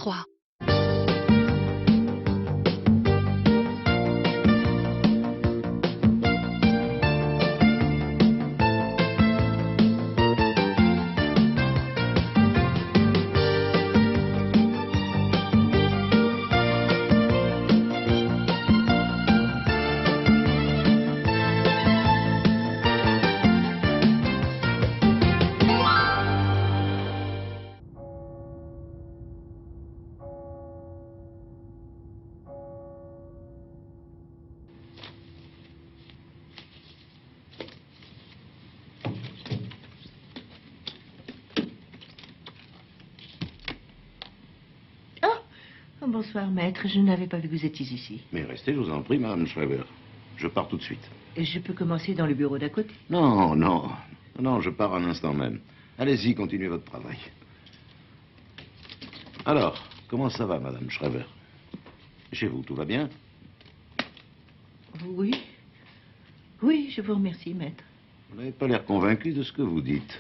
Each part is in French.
3. Bonsoir, maître. Je n'avais pas vu que vous étiez ici. Mais restez, je vous en prie, madame Schreiber. Je pars tout de suite. Et je peux commencer dans le bureau d'à côté? Non, non. Non, je pars à l'instant même. Allez-y, continuez votre travail. Alors, comment ça va, madame Schreiber? Chez vous, tout va bien? Oui. Oui, je vous remercie, maître. Vous n'avez pas l'air convaincu de ce que vous dites.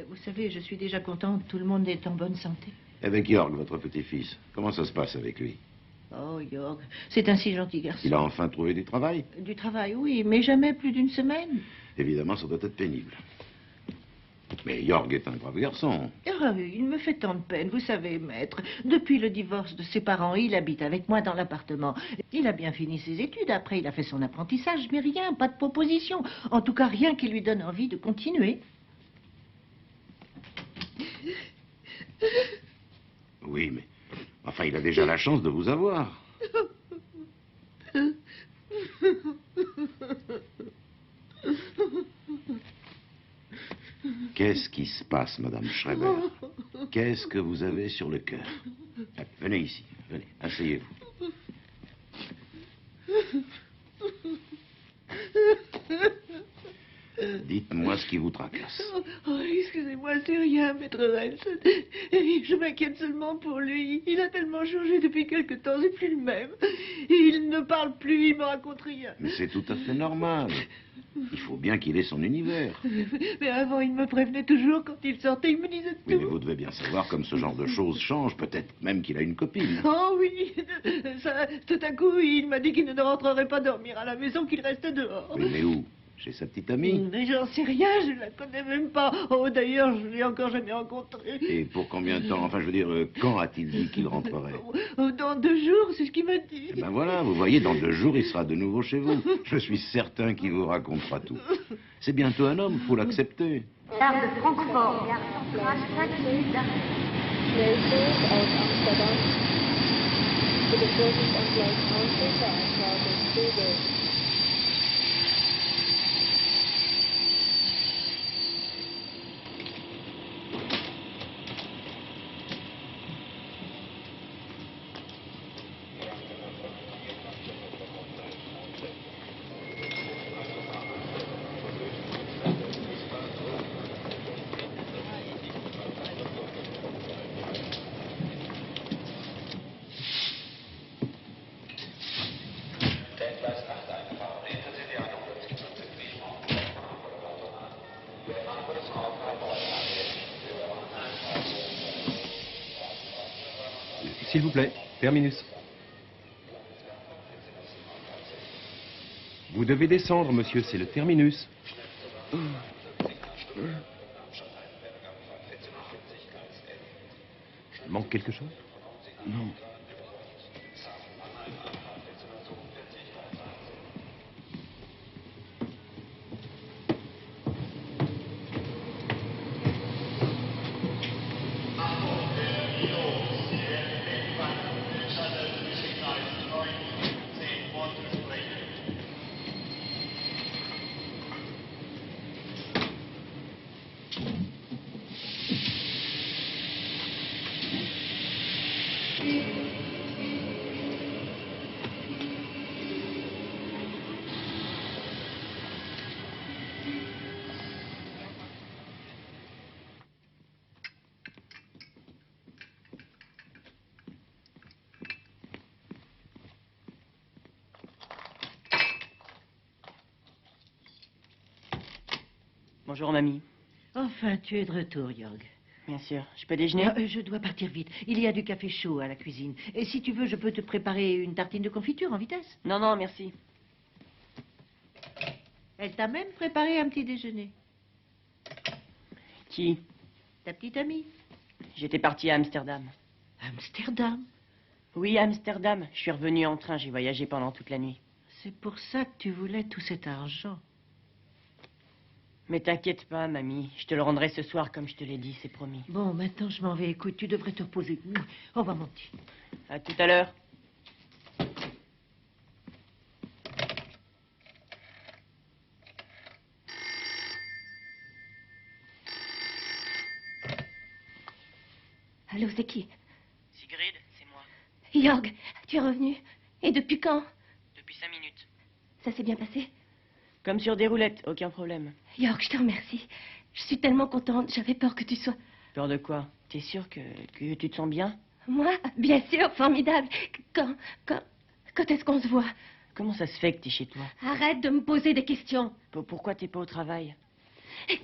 Vous savez, je suis déjà contente. Tout le monde est en bonne santé. Avec Jörg, votre petit-fils, comment ça se passe avec lui? Oh, Jörg, c'est un si gentil garçon. Il a enfin trouvé du travail? Du travail, oui, mais jamais plus d'une semaine. Évidemment, ça doit être pénible. Mais Jörg est un brave garçon. Ah, il me fait tant de peine, vous savez, maître. Depuis le divorce de ses parents, il habite avec moi dans l'appartement. Il a bien fini ses études, après il a fait son apprentissage, mais rien, pas de proposition. En tout cas, rien qui lui donne envie de continuer. Oui, mais... Enfin, il a déjà la chance de vous avoir. Qu'est-ce qui se passe, madame Schreiber? Qu'est-ce que vous avez sur le cœur? Venez ici, venez, asseyez-vous. Dites-moi ce qui vous tracasse. Oh, excusez-moi, c'est rien, maître Relson. Je m'inquiète seulement pour lui. Il a tellement changé depuis quelque temps, c'est plus le même. Il ne parle plus, il me raconte rien. Mais c'est tout à fait normal. Il faut bien qu'il ait son univers. Mais avant, il me prévenait toujours quand il sortait, il me disait tout. Oui, mais vous devez bien savoir comme ce genre de choses change. Peut-être même qu'il a une copine. Oh oui, ça, tout à coup, il m'a dit qu'il ne rentrerait pas dormir à la maison, qu'il restait dehors. Oui, mais où? Chez sa petite amie? Mais j'en sais rien, je la connais même pas. Oh, d'ailleurs, je l'ai encore jamais rencontrée. Et pour combien de temps? Enfin, je veux dire, quand a-t-il dit qu'il rentrerait? Dans 2 jours, c'est ce qu'il m'a dit. Eh ben voilà, vous voyez, dans 2 jours, il sera de nouveau chez vous. Je suis certain qu'il vous racontera tout. C'est bientôt un homme, faut l'accepter. Gare de Francfort, gare centrale, 5 minutes d'arrêt. Reisers aus Amsterdam. Bitte Vorsicht am Gleis 19 bei Anfahrt Züge. S'il vous plaît, terminus. Vous devez descendre, monsieur, c'est le terminus. Manque quelque chose? Non. Bonjour, mamie. Enfin, tu es de retour, Jörg. Bien sûr. Je peux déjeuner? Je dois partir vite. Il y a du café chaud à la cuisine. Et si tu veux, je peux te préparer une tartine de confiture en vitesse. Non, non, merci. Elle t'a même préparé un petit déjeuner. Qui? Ta petite amie. J'étais partie à Amsterdam. Amsterdam. Oui, Amsterdam. Je suis revenue en train. J'ai voyagé pendant toute la nuit. C'est pour ça que tu voulais tout cet argent. Mais t'inquiète pas, mamie. Je te le rendrai ce soir, comme je te l'ai dit, c'est promis. Bon, maintenant je m'en vais. Écoute, tu devrais te reposer. Au revoir, mon petit. À tout à l'heure. Allô, c'est qui? Sigrid, c'est moi. Jorg, tu es revenu? Et depuis quand? Depuis 5 minutes. Ça s'est bien passé? Comme sur des roulettes, aucun problème. Jorg, je te remercie. Je suis tellement contente. J'avais peur que tu sois... Peur de quoi? T'es sûr que tu te sens bien? Moi? Bien sûr, formidable. Quand est-ce qu'on se voit? Comment ça se fait que t'es chez toi? Arrête de me poser des questions. Pourquoi t'es pas au travail?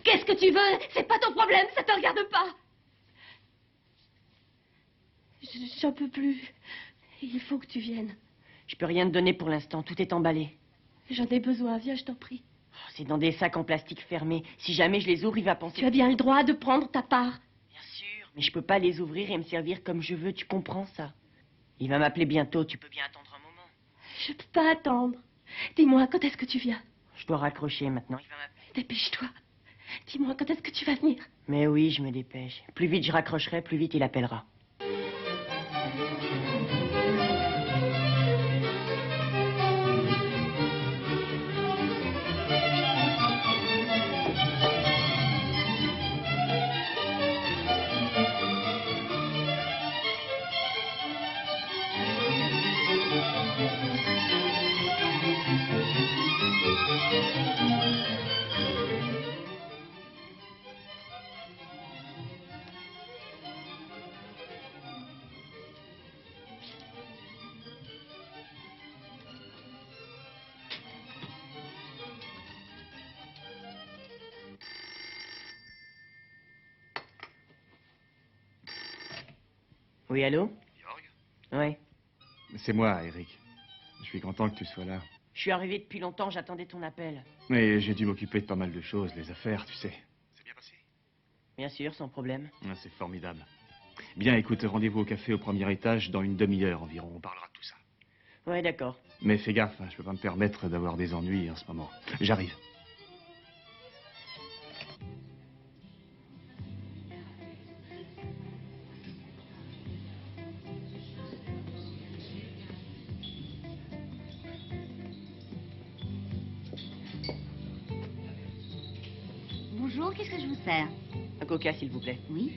Qu'est-ce que tu veux? C'est pas ton problème, ça te regarde pas. J'en peux plus. Il faut que tu viennes. Je peux rien te donner pour l'instant, tout est emballé. J'en ai besoin, viens, je t'en prie. Oh, c'est dans des sacs en plastique fermés. Si jamais je les ouvre, il va penser... Tu as bien le droit de prendre ta part. Bien sûr, mais je peux pas les ouvrir et me servir comme je veux, tu comprends ça? Il va m'appeler bientôt, tu peux bien attendre un moment. Je peux pas attendre. Dis-moi, quand est-ce que tu viens? Je dois raccrocher maintenant, il va m'appeler. Dépêche-toi. Dis-moi, quand est-ce que tu vas venir? Mais oui, je me dépêche. Plus vite je raccrocherai, plus vite il appellera. Oui, allô? Jorg? Ouais. C'est moi, Eric. Je suis content que tu sois là. Je suis arrivé depuis longtemps, j'attendais ton appel. Mais j'ai dû m'occuper de pas mal de choses, les affaires, tu sais. C'est bien passé? Bien sûr, sans problème. Ah, c'est formidable. Bien, écoute, rendez-vous au café au premier étage dans une demi-heure environ. On parlera de tout ça. Ouais, d'accord. Mais fais gaffe, hein, je peux pas me permettre d'avoir des ennuis en ce moment. J'arrive. Bonjour, qu'est-ce que je vous sers? Un coca, s'il vous plaît. Oui.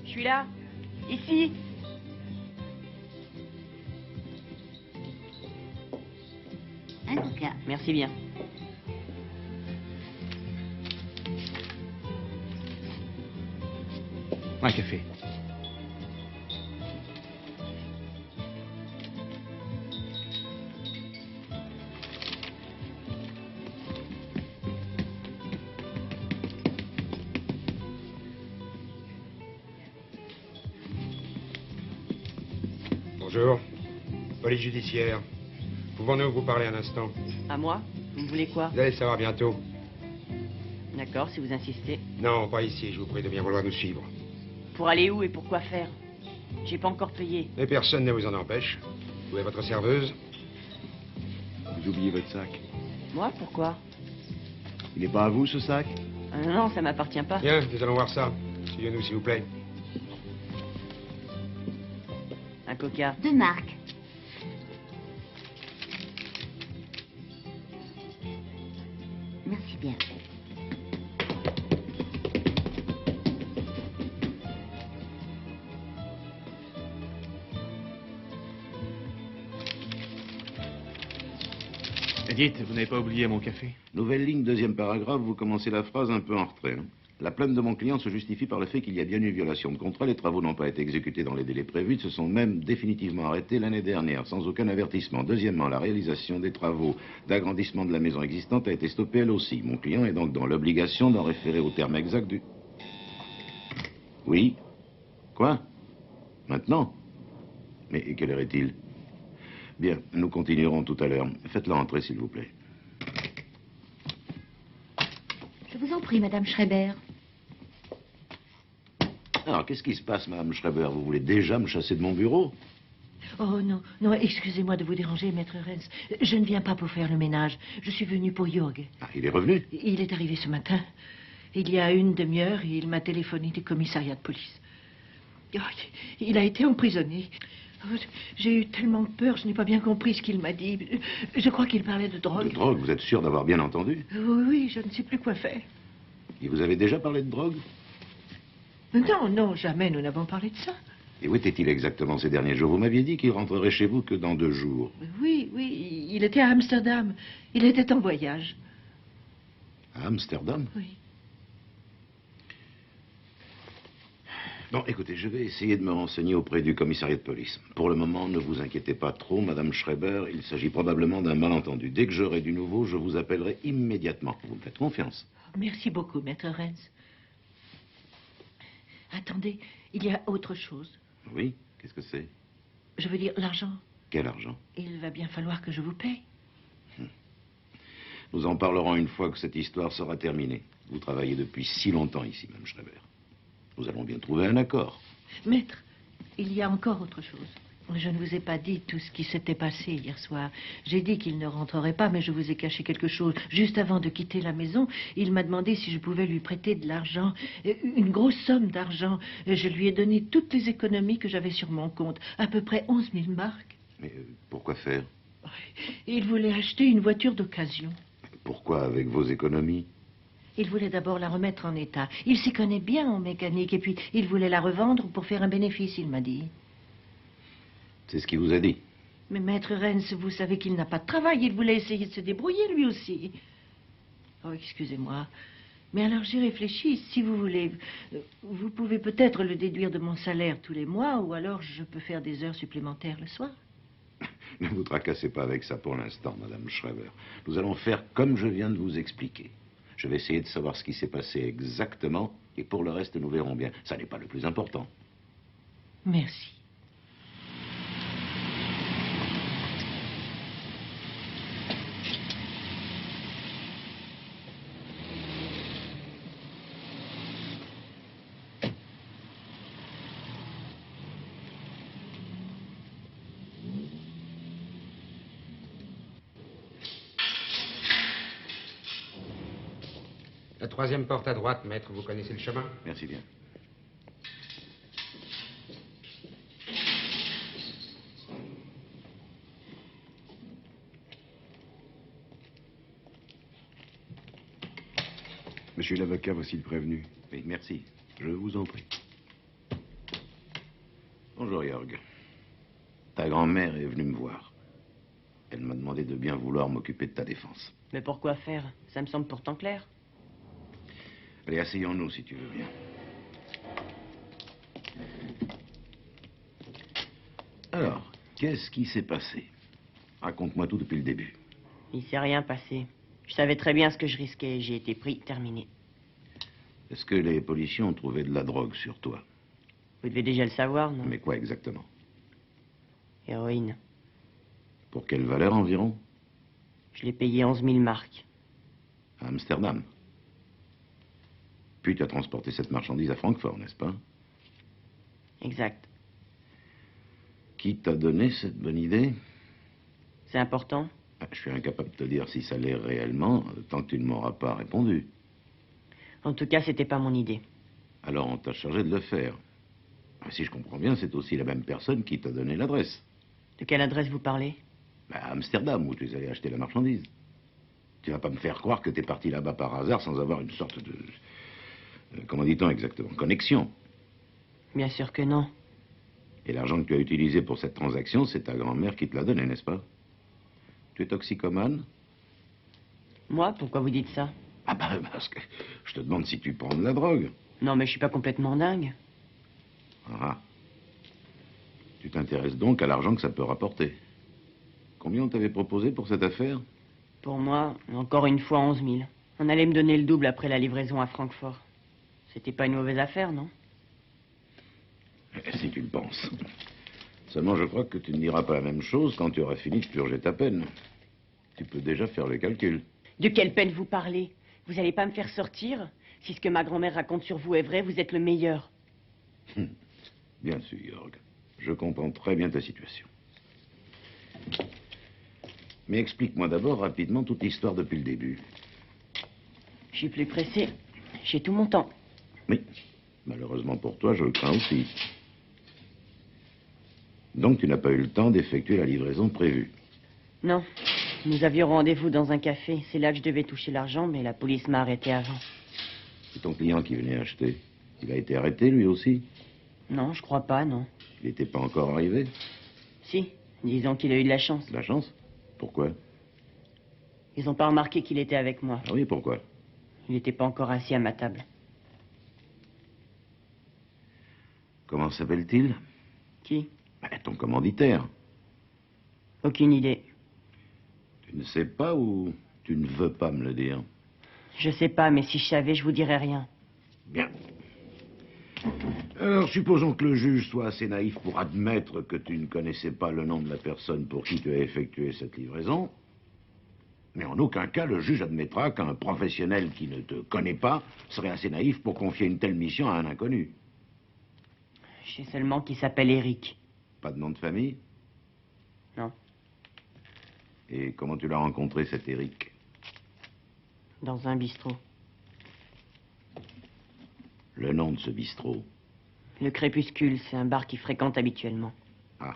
Je suis là. Ici. Un coca. Merci bien. Un café. Bonjour. Police judiciaire. Pouvons-nous vous parler un instant? À moi? Vous me voulez quoi? Vous allez le savoir bientôt. D'accord, si vous insistez. Non, pas ici. Je vous prie de bien vouloir nous suivre. Pour aller où et pour quoi faire? J'ai pas encore payé. Mais personne ne vous en empêche. Vous êtes votre serveuse? Vous oubliez votre sac. Moi? Pourquoi? Il n'est pas à vous, ce sac? Non, ça m'appartient pas. Bien, nous allons voir ça. Suivez-nous, s'il vous plaît. Un coca. De marque. Merci bien. Dites, vous n'avez pas oublié mon café? Nouvelle ligne, deuxième paragraphe, vous commencez la phrase un peu en retrait. Hein. La plainte de mon client se justifie par le fait qu'il y a bien eu violation de contrat. Les travaux n'ont pas été exécutés dans les délais prévus. Ils se sont même définitivement arrêtés l'année dernière, sans aucun avertissement. Deuxièmement, la réalisation des travaux d'agrandissement de la maison existante a été stoppée elle aussi. Mon client est donc dans l'obligation d'en référer au terme exact du... Oui? Quoi? Maintenant? Mais quelle heure est-il? Bien, nous continuerons tout à l'heure. Faites-la entrer, s'il vous plaît. Je vous en prie, Madame Schreiber. Alors, qu'est-ce qui se passe, Madame Schreiber? Vous voulez déjà me chasser de mon bureau? Oh non, non, excusez-moi de vous déranger, maître Renz. Je ne viens pas pour faire le ménage. Je suis venu pour Jörg. Ah, il est revenu? Il est arrivé ce matin. Il y a une demi-heure, il m'a téléphoné du commissariat de police. Oh, il a été emprisonné. Oh, j'ai eu tellement peur, je n'ai pas bien compris ce qu'il m'a dit. Je crois qu'il parlait de drogue. De drogue? Vous êtes sûr d'avoir bien entendu? Oui, oui, je ne sais plus quoi faire. Et vous avez déjà parlé de drogue? Non, non, jamais nous n'avons parlé de ça. Et où était-il exactement ces derniers jours? Vous m'aviez dit qu'il rentrerait chez vous que dans 2 jours. Oui, oui, il était à Amsterdam. Il était en voyage. À Amsterdam? Oui. Bon, écoutez, je vais essayer de me renseigner auprès du commissariat de police. Pour le moment, ne vous inquiétez pas trop, Madame Schreiber. Il s'agit probablement d'un malentendu. Dès que j'aurai du nouveau, je vous appellerai immédiatement. Vous me faites confiance? Merci beaucoup, maître Renz. Attendez, il y a autre chose. Oui? Qu'est-ce que c'est? Je veux dire, l'argent. Quel argent? Il va bien falloir que je vous paye. Nous en parlerons une fois que cette histoire sera terminée. Vous travaillez depuis si longtemps ici, Madame Schreiber. Nous allons bien trouver un accord. Maître, il y a encore autre chose. Je ne vous ai pas dit tout ce qui s'était passé hier soir. J'ai dit qu'il ne rentrerait pas, mais je vous ai caché quelque chose. Juste avant de quitter la maison, il m'a demandé si je pouvais lui prêter de l'argent, une grosse somme d'argent. Je lui ai donné toutes les économies que j'avais sur mon compte, à peu près 11 000 marks. Mais pourquoi faire? Il voulait acheter une voiture d'occasion. Pourquoi avec vos économies? Il voulait d'abord la remettre en état. Il s'y connaît bien en mécanique, et puis il voulait la revendre pour faire un bénéfice, il m'a dit. C'est ce qu'il vous a dit? Mais maître Renz, vous savez qu'il n'a pas de travail. Il voulait essayer de se débrouiller, lui aussi. Oh, excusez-moi. Mais alors j'ai réfléchi. Si vous voulez, vous pouvez peut-être le déduire de mon salaire tous les mois, ou alors je peux faire des heures supplémentaires le soir. Ne vous tracassez pas avec ça pour l'instant, Madame Schreiber. Nous allons faire comme je viens de vous expliquer. Je vais essayer de savoir ce qui s'est passé exactement, et pour le reste, nous verrons bien. Ça n'est pas le plus important. Merci. La 3e porte à droite, maître, vous connaissez le chemin? Merci bien. Monsieur l'avocat, voici le prévenu. Oui, merci. Je vous en prie. Bonjour, Jörg. Ta grand-mère est venue me voir. Elle m'a demandé de bien vouloir m'occuper de ta défense. Mais pourquoi faire? Ça me semble pourtant clair. Allez, asseyons-nous si tu veux bien. Alors, qu'est-ce qui s'est passé? Raconte-moi tout depuis le début. Il s'est rien passé. Je savais très bien ce que je risquais. J'ai été pris, terminé. Est-ce que les policiers ont trouvé de la drogue sur toi? Vous devez déjà le savoir, non? Mais quoi exactement? Héroïne. Pour quelle valeur environ? Je l'ai payé 11 000 marks. À Amsterdam. Puis tu as transporté cette marchandise à Francfort, n'est-ce pas? Exact. Qui t'a donné cette bonne idée? C'est important? Je suis incapable de te dire si ça l'est réellement, tant que tu ne m'auras pas répondu. En tout cas, c'était pas mon idée. Alors on t'a chargé de le faire. Si je comprends bien, c'est aussi la même personne qui t'a donné l'adresse. De quelle adresse vous parlez? À Amsterdam, où tu es allé acheter la marchandise. Tu vas pas me faire croire que t'es parti là-bas par hasard sans avoir une sorte de... comment dit-on exactement? Connexion. Bien sûr que non. Et l'argent que tu as utilisé pour cette transaction, c'est ta grand-mère qui te l'a donné, n'est-ce pas? Tu es toxicomane? Moi? Pourquoi vous dites ça? Ah ben, parce que je te demande si tu prends de la drogue. Non, mais je suis pas complètement dingue. Ah. Tu t'intéresses donc à l'argent que ça peut rapporter. Combien on t'avait proposé pour cette affaire? Pour moi, encore une fois, 11 000. On allait me donner le double après la livraison à Francfort. C'était pas une mauvaise affaire, non? Si tu le penses. Seulement, je crois que tu ne diras pas la même chose quand tu auras fini de purger ta peine. Tu peux déjà faire le calcul. De quelle peine vous parlez? Vous allez pas me faire sortir? Si ce que ma grand-mère raconte sur vous est vrai, vous êtes le meilleur. Bien sûr, Jorg. Je comprends très bien ta situation. Mais explique-moi d'abord rapidement toute l'histoire depuis le début. Je suis plus pressé. J'ai tout mon temps. Oui. Malheureusement pour toi, je le crains aussi. Donc tu n'as pas eu le temps d'effectuer la livraison prévue. Non. Nous avions rendez-vous dans un café. C'est là que je devais toucher l'argent, mais la police m'a arrêté avant. C'est ton client qui venait acheter. Il a été arrêté, lui aussi? Non, je crois pas, non. Il n'était pas encore arrivé? Si. Disons qu'il a eu de la chance. De la chance? Pourquoi? Ils n'ont pas remarqué qu'il était avec moi. Ah oui, pourquoi? Il n'était pas encore assis à ma table. Comment s'appelle-t-il? Qui? Ton commanditaire. Aucune idée. Tu ne sais pas ou tu ne veux pas me le dire? Je sais pas, mais si je savais, je vous dirais rien. Bien. Alors, supposons que le juge soit assez naïf pour admettre que tu ne connaissais pas le nom de la personne pour qui tu as effectué cette livraison. Mais en aucun cas, le juge admettra qu'un professionnel qui ne te connaît pas serait assez naïf pour confier une telle mission à un inconnu. Je sais seulement qu'il s'appelle Eric. Pas de nom de famille? Non. Et comment tu l'as rencontré, cet Eric? Dans un bistrot. Le nom de ce bistrot? Le Crépuscule, c'est un bar qu'il fréquente habituellement. Ah.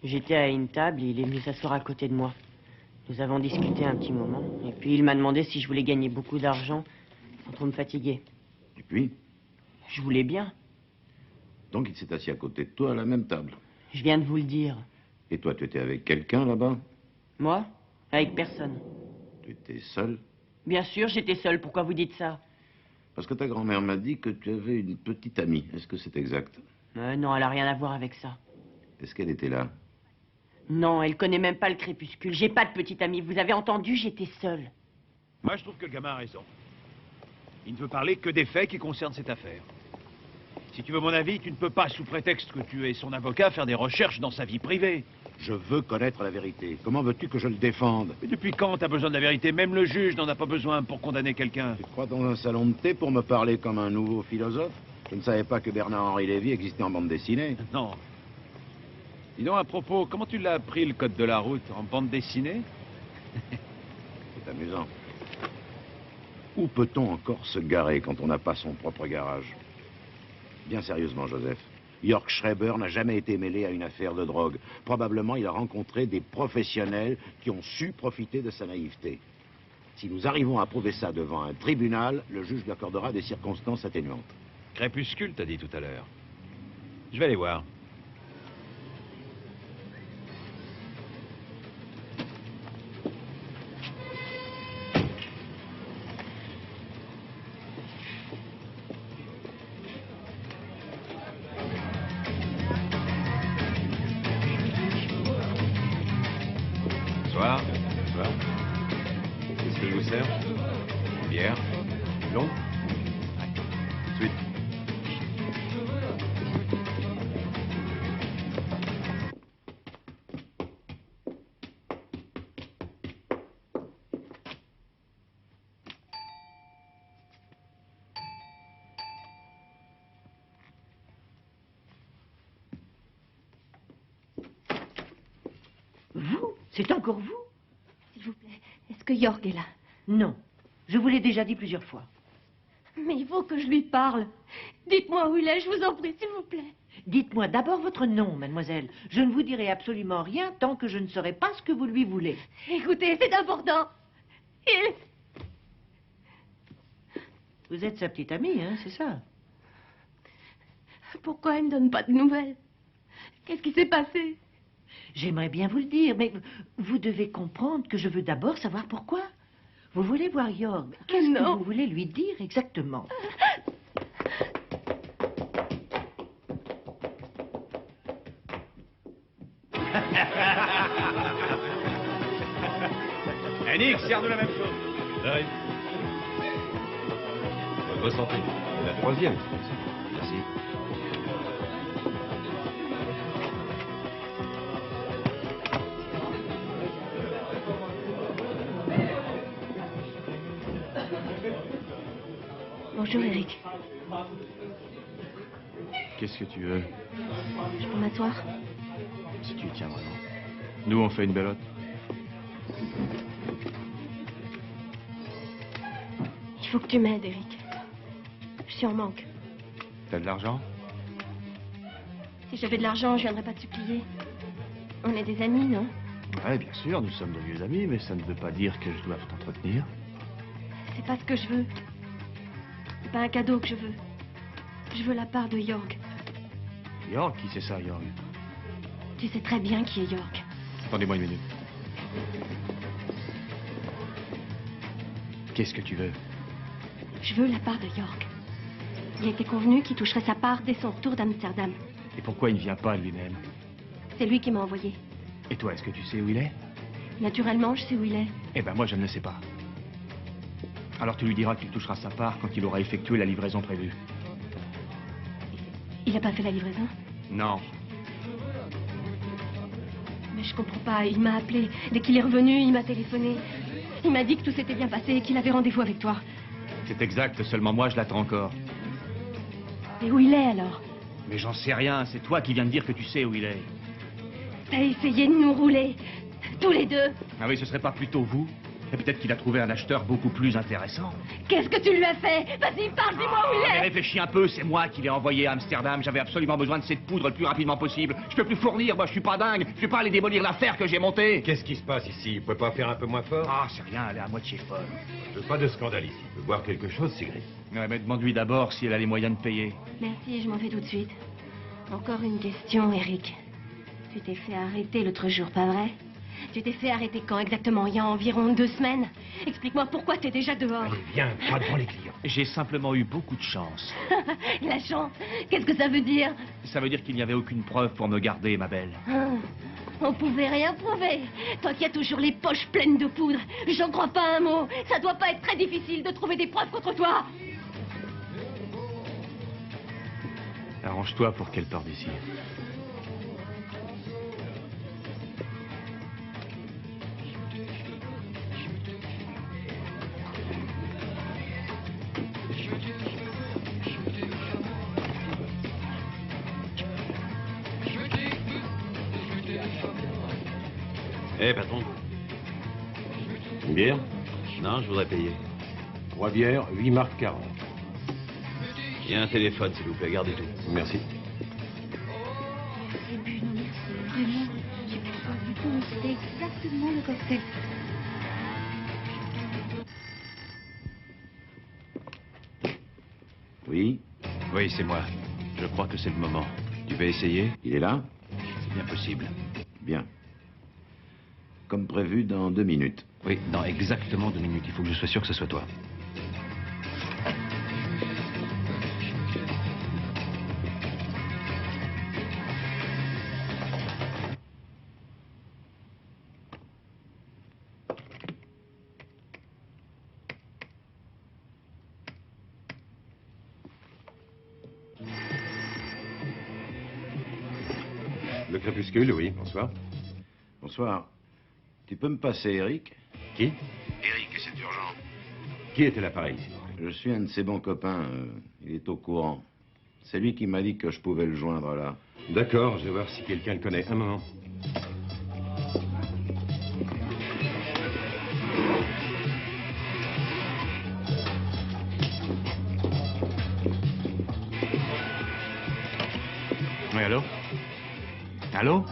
J'étais à une table et il est venu s'asseoir à côté de moi. Nous avons discuté un petit moment. Et puis il m'a demandé si je voulais gagner beaucoup d'argent sans trop me fatiguer. Et puis? Je voulais bien. Donc il s'est assis à côté de toi à la même table? Je viens de vous le dire. Et toi, tu étais avec quelqu'un là-bas? Moi? Avec personne. Tu étais seul? Bien sûr, j'étais seule. Pourquoi vous dites ça? Parce que ta grand-mère m'a dit que tu avais une petite amie. Est-ce que c'est exact? Non, elle a rien à voir avec ça. Est-ce qu'elle était là? Non, elle connaît même pas le Crépuscule. J'ai pas de petite amie. Vous avez entendu, j'étais seule. Moi, je trouve que le gamin a raison. Il ne veut parler que des faits qui concernent cette affaire. Si tu veux mon avis, tu ne peux pas, sous prétexte que tu es son avocat, faire des recherches dans sa vie privée. Je veux connaître la vérité. Comment veux-tu que je le défende? Mais depuis quand t'as besoin de la vérité? Même le juge n'en a pas besoin pour condamner quelqu'un. Tu te crois dans un salon de thé pour me parler comme un nouveau philosophe? Je ne savais pas que Bernard-Henri Lévy existait en bande dessinée. Non. Dis donc, à propos, comment tu l'as appris, le code de la route? En bande dessinée? C'est amusant. Où peut-on encore se garer quand on n'a pas son propre garage? Bien sérieusement, Joseph, Jörg Schreiber n'a jamais été mêlé à une affaire de drogue. Probablement, il a rencontré des professionnels qui ont su profiter de sa naïveté. Si nous arrivons à prouver ça devant un tribunal, le juge lui accordera des circonstances atténuantes. Crépuscule, t'as dit tout à l'heure. Je vais aller voir. Bonsoir. Bonsoir. Qu'est-ce que je vous sers? Bière. Long? Tout de suite. Vous? C'est encore vous? S'il vous plaît, est-ce que Jorg est là? Non. Je vous l'ai déjà dit plusieurs fois. Mais il faut que je lui parle. Dites-moi où il est, je vous en prie, s'il vous plaît. Dites-moi d'abord votre nom, mademoiselle. Je ne vous dirai absolument rien tant que je ne saurai pas ce que vous lui voulez. Écoutez, c'est important. Il... Vous êtes sa petite amie, hein, c'est ça? Pourquoi il ne me donne pas de nouvelles? Qu'est-ce qui s'est passé? J'aimerais bien vous le dire, mais vous devez comprendre que je veux d'abord savoir pourquoi. Vous voulez voir York? Qu'est-ce que Non. vous voulez lui dire exactement? Nick, sers-nous la même chose. J'arrive. Votre santé. La troisième. Merci. Bonjour, Eric. Qu'est-ce que tu veux? Je peux m'asseoir? Si tu y tiens vraiment. Nous, on fait une belote. Il faut que tu m'aides, Eric. Je suis en manque. T'as de l'argent? Si j'avais de l'argent, je viendrais pas te supplier. On est des amis, non? Ouais, bien sûr, nous sommes devenus amis, mais ça ne veut pas dire que je dois t'entretenir. C'est pas ce que je veux. C'est pas un cadeau que je veux. Je veux la part de York. York, qui c'est ça, York? Tu sais très bien qui est York. Attendez-moi une minute. Qu'est-ce que tu veux? Je veux la part de York. Il a été convenu qu'il toucherait sa part dès son retour d'Amsterdam. Et pourquoi il ne vient pas lui-même? C'est lui qui m'a envoyé. Et toi, est-ce que tu sais où il est? Naturellement, je sais où il est. Eh ben, moi, je ne le sais pas. Alors tu lui diras qu'il touchera sa part quand il aura effectué la livraison prévue. Il n'a pas fait la livraison? Non. Mais je comprends pas. Il m'a appelé. Dès qu'il est revenu, il m'a téléphoné. Il m'a dit que tout s'était bien passé et qu'il avait rendez-vous avec toi. C'est exact, seulement moi, je l'attends encore. Et où il est, alors? Mais j'en sais rien, c'est toi qui viens de dire que tu sais où il est. T'as essayé de nous rouler. Tous les deux. Ah oui, ce serait pas plutôt vous? Et peut-être qu'il a trouvé un acheteur beaucoup plus intéressant. Qu'est-ce que tu lui as fait? Vas-y, parle, dis-moi où il Mais est. réfléchis un peu, c'est moi qui l'ai envoyé à Amsterdam. J'avais absolument besoin de cette poudre le plus rapidement possible. Je peux plus fournir, moi je suis pas dingue. Je vais pas aller démolir l'affaire que j'ai montée. Qu'est-ce qui se passe ici? Vous pouvez pas faire un peu moins fort? Ah, c'est rien, elle est à moitié folle. Je veux pas de scandale ici. Je veux voir quelque chose, Sigrid. Ouais, mais demande-lui d'abord si elle a les moyens de payer. Merci, je m'en vais tout de suite. Encore une question, Eric. Tu t'es fait arrêter l'autre jour, pas vrai? Tu t'es fait arrêter quand exactement? Il y a environ 2 semaines. Explique-moi pourquoi t'es déjà dehors. Allez, viens, pas devant les clients. J'ai simplement eu beaucoup de chance. La chance, qu'est-ce que ça veut dire? Ça veut dire qu'il n'y avait aucune preuve pour me garder, ma belle. Ah, on pouvait rien prouver. Toi qui as toujours les poches pleines de poudre, j'en crois pas un mot. Ça doit pas être très difficile de trouver des preuves contre toi. Arrange-toi pour qu'elle parte d'ici. Eh, patron. Une bière? Non, je voudrais payer. 3 bières, 8 marques 40. Il y a un téléphone, s'il vous plaît, gardez tout. Merci. J'ai bu, non merci. Vraiment, j'ai pas soif du tout, mais c'était exactement le cocktail. Oui, Oui, c'est moi. Je crois que c'est le moment. Tu veux essayer? il est là? C'est bien possible. Bien. Comme prévu, dans 2 minutes. Oui, dans exactement 2 minutes. Il faut que je sois sûr que ce soit toi. Le crépuscule, oui, bonsoir. Bonsoir. Tu peux me passer Eric? Qui? Eric, c'est urgent. Qui était l'appareil, s'il vous plaît? Je suis un de ses bons copains. Il est au courant. C'est lui qui m'a dit que je pouvais le joindre là. D'accord, je vais voir si quelqu'un le connaît. Un moment. Oui, allô? Allô?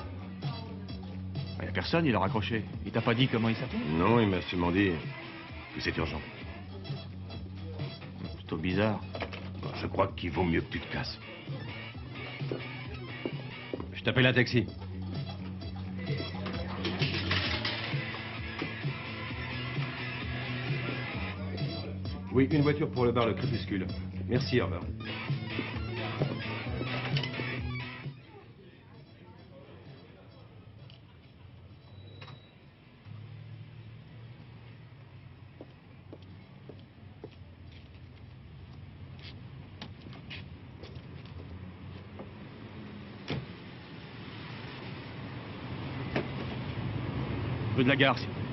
Il n'y a personne, il a raccroché. Il t'a pas dit comment il s'appelle? Non, il m'a seulement dit que c'est urgent. Plutôt bizarre. Bon, je crois qu'il vaut mieux que tu te casses. Je t'appelle un taxi. Oui, une voiture pour le bar Le Crépuscule. Merci, au revoir. Rue de la Gare, s'il vous plaît.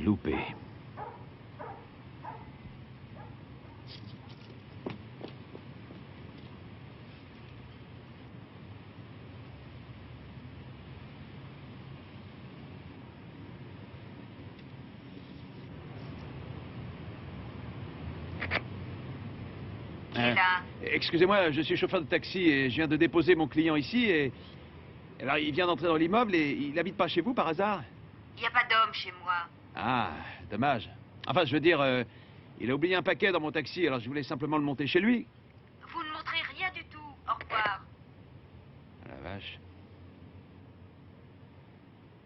Loupé. Excusez-moi, je suis chauffeur de taxi et je viens de déposer mon client ici et... Alors, il vient d'entrer dans l'immeuble et il habite pas chez vous par hasard? Il n'y a pas d'homme chez moi. Ah, dommage. Enfin, je veux dire, il a oublié un paquet dans mon taxi, alors je voulais simplement le monter chez lui. Vous ne montrez rien du tout. Au revoir. Ah, la vache.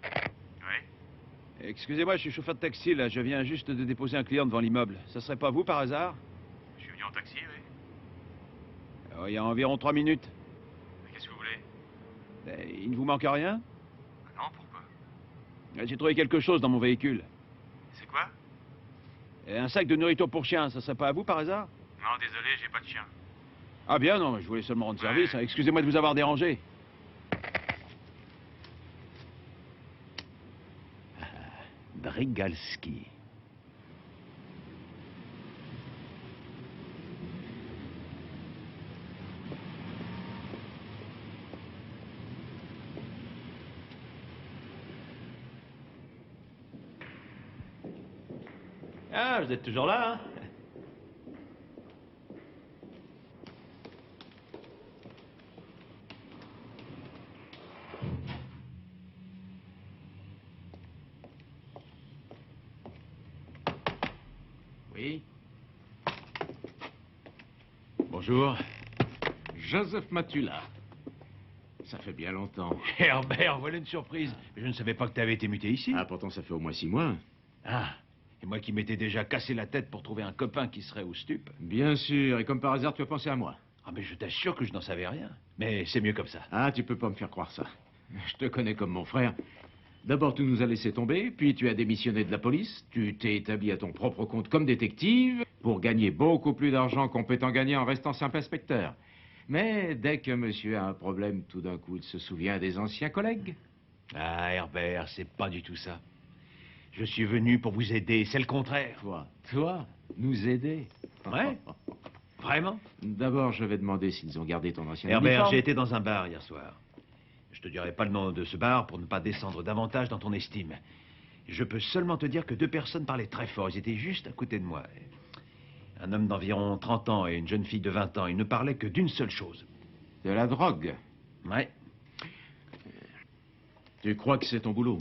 Oui. Excusez-moi, je suis chauffeur de taxi, là. Je viens juste de déposer un client devant l'immeuble. Ça serait pas vous par hasard? Je suis venu en taxi, oui. Il y a environ 3 minutes. Mais qu'est-ce que vous voulez? Il ne vous manque rien? Non, pourquoi? J'ai trouvé quelque chose dans mon véhicule. C'est quoi? Un sac de nourriture pour chien, ça serait pas à vous par hasard? Non, désolé, j'ai pas de chien. Ah bien, non, je voulais seulement rendre service. Excusez-moi de vous avoir dérangé. Drygalski. Ah, vous êtes toujours là, hein? Oui. Bonjour. Joseph Matula. Ça fait bien longtemps. Herbert, voilà une surprise. Je ne savais pas que tu avais été muté ici. Ah, pourtant ça fait au moins 6 mois. Ah, et moi qui m'étais déjà cassé la tête pour trouver un copain qui serait au stup. Bien sûr, et comme par hasard, tu as pensé à moi. Ah, mais je t'assure que je n'en savais rien. Mais c'est mieux comme ça. Ah, tu peux pas me faire croire ça. Je te connais comme mon frère. D'abord, tu nous as laissé tomber, puis tu as démissionné de la police. Tu t'es établi à ton propre compte comme détective pour gagner beaucoup plus d'argent qu'on peut en gagner en restant simple inspecteur. Mais dès que monsieur a un problème, tout d'un coup, il se souvient des anciens collègues. Ah, Herbert, c'est pas du tout ça. Je suis venu pour vous aider, c'est le contraire. Toi, nous aider. Ouais. Vraiment? D'abord, je vais demander s'ils ont gardé ton ancien Herbert, uniforme. j'ai été dans un bar hier soir. Je te dirai pas le nom de ce bar pour ne pas descendre davantage dans ton estime. Je peux seulement te dire que 2 personnes parlaient très fort. Ils étaient juste à côté de moi. Un homme d'environ 30 ans et une jeune fille de 20 ans. Ils ne parlaient que d'une seule chose. De la drogue. Ouais. Tu crois que c'est ton boulot?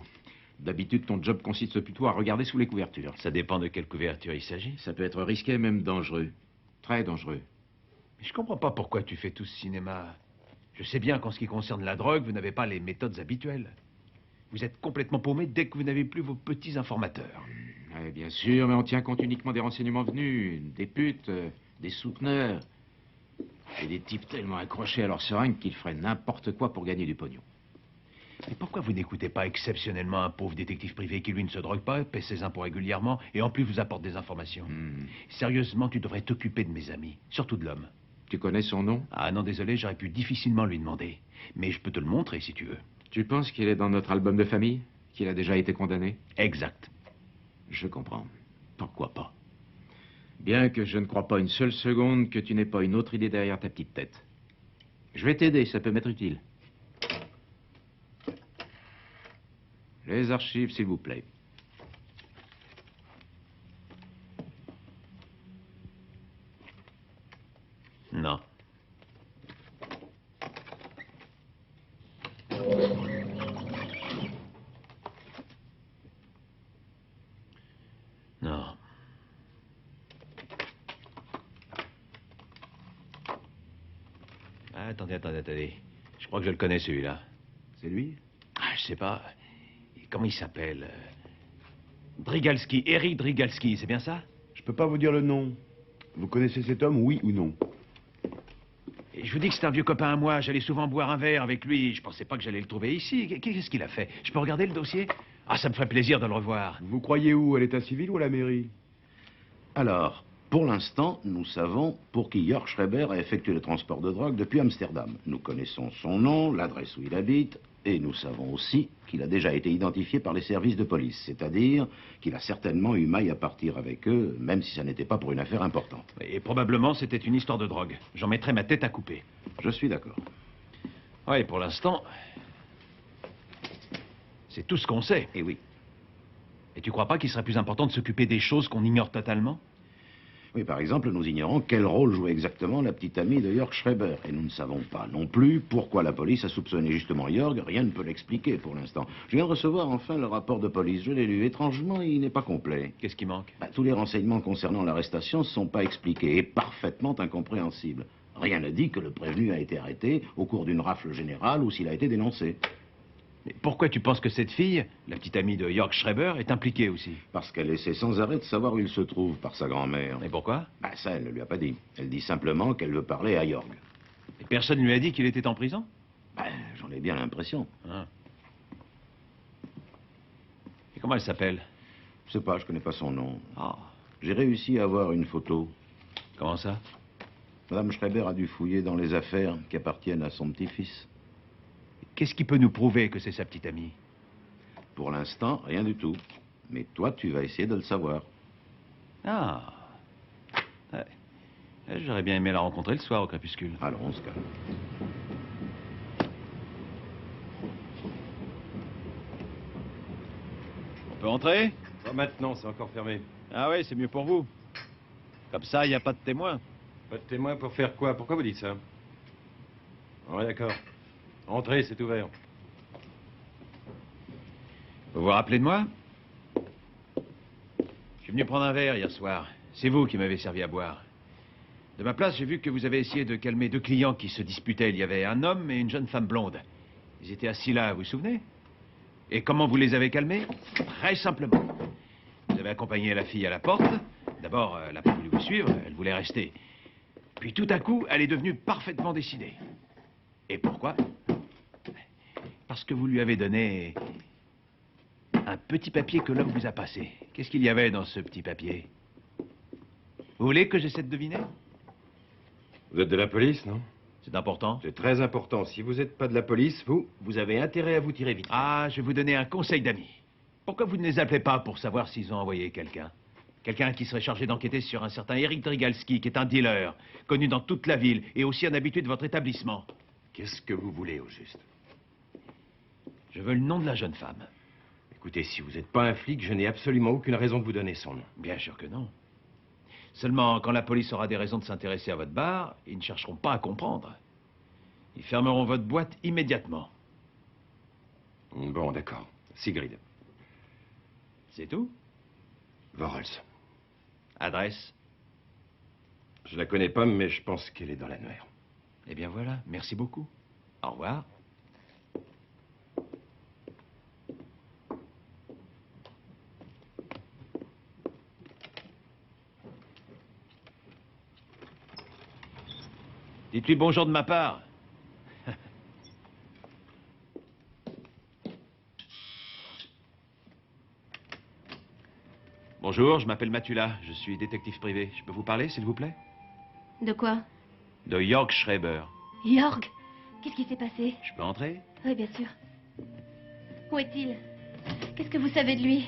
D'habitude, ton job consiste plutôt à regarder sous les couvertures. Ça dépend de quelle couverture il s'agit. Ça peut être risqué, même dangereux. Très dangereux. Mais je comprends pas pourquoi tu fais tout ce cinéma. Je sais bien qu'en ce qui concerne la drogue, vous n'avez pas les méthodes habituelles. Vous êtes complètement paumé dès que vous n'avez plus vos petits informateurs. Ouais, bien sûr, mais on tient compte uniquement des renseignements venus, des putes, des souteneurs, et des types tellement accrochés à leur seringue qu'ils feraient n'importe quoi pour gagner du pognon. Mais pourquoi vous n'écoutez pas exceptionnellement un pauvre détective privé qui, lui, ne se drogue pas, paie ses impôts régulièrement et en plus vous apporte des informations? Sérieusement, tu devrais t'occuper de mes amis, surtout de l'homme. Tu connais son nom? Ah non, désolé, j'aurais pu difficilement lui demander. Mais je peux te le montrer si tu veux. Tu penses qu'il est dans notre album de famille? Qu'il a déjà été condamné? Exact. Je comprends. Pourquoi pas? Bien que je ne crois pas une seule seconde que tu n'aies pas une autre idée derrière ta petite tête. Je vais t'aider, ça peut m'être utile. Les archives, s'il vous plaît. Non. Non. Attendez. Je crois que je le connais, celui-là. C'est lui? Ah, je sais pas. Comment il s'appelle? Drigalski, Eric Drigalski, c'est bien ça? Je peux pas vous dire le nom. Vous connaissez cet homme, oui ou non? Et je vous dis que c'est un vieux copain à moi. J'allais souvent boire un verre avec lui. Je pensais pas que j'allais le trouver ici. Qu'est-ce qu'il a fait? Je peux regarder le dossier? Ah, ça me ferait plaisir de le revoir. Vous croyez où? À l'état civil ou à la mairie? Alors, pour l'instant, nous savons pour qui Jörg Schreiber a effectué le transport de drogue depuis Amsterdam. Nous connaissons son nom, l'adresse où il habite, et nous savons aussi qu'il a déjà été identifié par les services de police, c'est-à-dire qu'il a certainement eu maille à partir avec eux, même si ça n'était pas pour une affaire importante. Et probablement, c'était une histoire de drogue. J'en mettrais ma tête à couper. Je suis d'accord. Oui, pour l'instant, c'est tout ce qu'on sait. Eh oui. Et tu crois pas qu'il serait plus important de s'occuper des choses qu'on ignore totalement? Oui, par exemple, nous ignorons quel rôle jouait exactement la petite amie de Jörg Schreiber. Et nous ne savons pas non plus pourquoi la police a soupçonné justement Jörg. Rien ne peut l'expliquer pour l'instant. Je viens de recevoir enfin le rapport de police. Je l'ai lu. Étrangement, il n'est pas complet. Qu'est-ce qui manque? Tous les renseignements concernant l'arrestation ne sont pas expliqués et parfaitement incompréhensibles. Rien ne dit que le prévenu a été arrêté au cours d'une rafle générale ou s'il a été dénoncé. Mais pourquoi tu penses que cette fille, la petite amie de Jörg Schreiber, est impliquée aussi? Parce qu'elle essaie sans arrêt de savoir où il se trouve par sa grand-mère. Et pourquoi? Ça, elle ne lui a pas dit. Elle dit simplement qu'elle veut parler à Jörg. Et personne ne lui a dit qu'il était en prison? J'en ai bien l'impression. Ah. Et comment elle s'appelle? Je sais pas, je connais pas son nom. Ah. J'ai réussi à avoir une photo. Comment ça? Madame Schreiber a dû fouiller dans les affaires qui appartiennent à son petit-fils. Qu'est-ce qui peut nous prouver que c'est sa petite amie? Pour l'instant, rien du tout. Mais toi, tu vas essayer de le savoir. Ah. Ouais. J'aurais bien aimé la rencontrer le soir au crépuscule. Alors, on se calme. On peut entrer? Pas maintenant, c'est encore fermé. Ah ouais, c'est mieux pour vous. Comme ça, il n'y a pas de témoin. Pas de témoin pour faire quoi? Pourquoi vous dites ça? Ouais, d'accord. Entrez, c'est ouvert. Vous vous rappelez de moi? Je suis venu prendre un verre hier soir. C'est vous qui m'avez servi à boire. De ma place, j'ai vu que vous avez essayé de calmer deux clients qui se disputaient. Il y avait un homme et une jeune femme blonde. Ils étaient assis là, vous vous souvenez? Et comment vous les avez calmés? Très simplement. Vous avez accompagné la fille à la porte. D'abord, elle n'a pas voulu vous suivre, elle voulait rester. Puis tout à coup, elle est devenue parfaitement décidée. Et pourquoi? Parce que vous lui avez donné un petit papier que l'homme vous a passé. Qu'est-ce qu'il y avait dans ce petit papier? Vous voulez que j'essaie de deviner? Vous êtes de la police, non? C'est important? C'est très important. Si vous n'êtes pas de la police, vous avez intérêt à vous tirer vite. Ah, je vais vous donner un conseil d'ami. Pourquoi vous ne les appelez pas pour savoir s'ils ont envoyé quelqu'un? Quelqu'un qui serait chargé d'enquêter sur un certain Eric Drigalski, qui est un dealer, connu dans toute la ville, et aussi un habitué de votre établissement. Qu'est-ce que vous voulez, au juste? Je veux le nom de la jeune femme. Écoutez, si vous n'êtes pas un flic, je n'ai absolument aucune raison de vous donner son nom. Bien sûr que non. Seulement, quand la police aura des raisons de s'intéresser à votre bar, ils ne chercheront pas à comprendre. Ils fermeront votre boîte immédiatement. Bon, d'accord. Sigrid. C'est tout? Vorels. Adresse? Je la connais pas, mais je pense qu'elle est dans l'annuaire. Eh bien voilà, merci beaucoup. Au revoir. Dites-lui bonjour de ma part. Bonjour, je m'appelle Matula. Je suis détective privé. Je peux vous parler, s'il vous plaît? De quoi? De Jörg Schreiber. Jörg? Qu'est-ce qui s'est passé? Je peux entrer? Oui, bien sûr. Où est-il? Qu'est-ce que vous savez de lui?